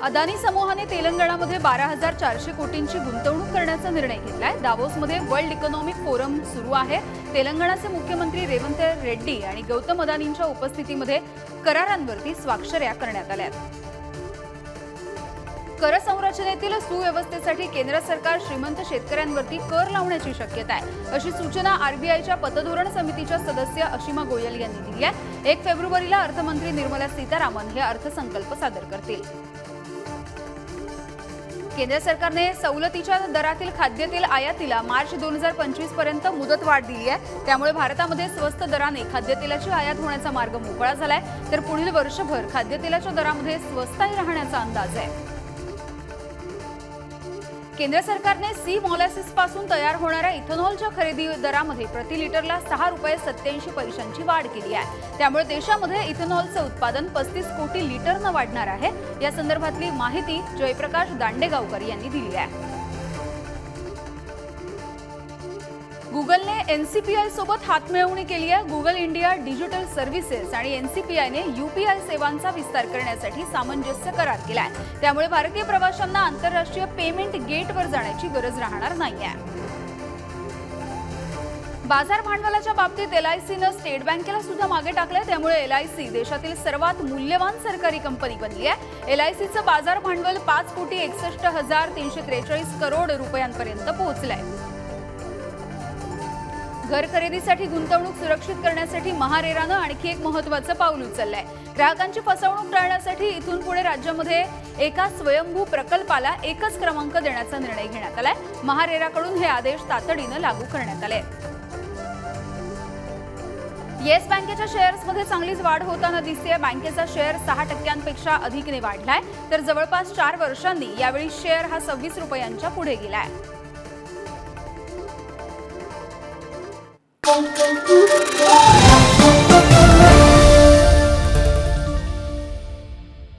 अदानी समूहाने तेलंगणामध्ये 12,400 कोटींची गुंतवणूक करण्याचा निर्णय घेतलाय। दावोसमध्ये वर्ल्ड इकॉनॉमिक फोरम सुरू आहे। तेलंगणाचे मुख्यमंत्री रेवंत रेड्डी आणि गौतम अदानींच्या उपस्थितीमध्ये करारांवरती स्वाक्षऱ्या करण्यात आल्या। कर संरचनेतील सुव्यवस्थेसाठी केंद्र सरकार श्रीमंत शेतकऱ्यांवरती कर लावण्याची शक्यता आहे, अशी सूचना आरबीआयच्या पतधोरण समितीच्या सदस्य अशिमा गोयल यांनी दिली आहे। 1 फेब्रुवारीला अर्थमंत्री निर्मला सीतारामन हे अर्थसंकल्प सादर करतील। केंद्र सरकारने सवलतीच्या दरातील खाद्यतेल आयातीला मार्च 2025 पर्यंत मुदतवाढ दिली आहे। त्यामुळे भारतामध्ये स्वस्त दराने खाद्यतेलाची आयात होण्याचा मार्ग मोकळा झालाय, तर पुढील वर्षभर खाद्यतेलाच्या दरामध्ये स्वस्ताही राहण्याचा अंदाज आहे। केंद्र सरकारने सी मॉलॅसिस पासून तयार होणाऱ्या इथेनॉलच्या खरेदी दरामध्ये प्रति लिटरला 6 रुपये 87 पैशांची वाढ केली आहे। त्यामुळे देशामध्ये इथेनॉलचे उत्पादन 35 कोटी लिटरनं वाढणार आहे। या संदर्भातली माहिती जयप्रकाश दांडेगावकर यांनी दिली आहे। गुगलने एनसीपीआय सोबत हातमिळवणी केली आहे। गुगल इंडिया डिजिटल सर्व्हिसेस आणि एनसीपीआयने यूपीआय सेवांचा विस्तार करण्यासाठी सामंजस्य करार केलाय। त्यामुळे भारतीय प्रवाशांना आंतरराष्ट्रीय पेमेंट गेटवर जाण्याची गरज राहणार नाहीये। बाजार भांडवलाच्या बाबतीत एलआयसीने स्टेट बँकेला सुद्धा मागे टाकले। त्यामुळे एलआयसी देशातील सर्वात मूल्यवान सरकारी कंपनी बनली आहे। एलआयसीचं बाजार भांडवल 5,61,343 करोड रुपयांपर्यंत पोहोचलंय। घर खरेदीसाठी गुंतवणूक सुरक्षित करण्यासाठी महारेरानं आणखी एक महत्त्वाचं पाऊल उचललंय। ग्राहकांची फसवणूक टाळण्यासाठी इथून पुढे राज्यामध्ये एका स्वयंभू प्रकल्पाला एकच क्रमांक देण्याचा निर्णय घेण्यात आलाय। महारेराकडून हे आदेश तातडीनं लागू करण्यात आले। येस बँकेच्या शेअर्समध्ये चांगलीच वाढ होताना दिसते। बँकेचा शेअर 6% अधिकने वाढलाय, तर जवळपास 4 वर्षांनी यावेळी शेअर हा 26 रुपयांच्या पुढे गेलाय। Thank you.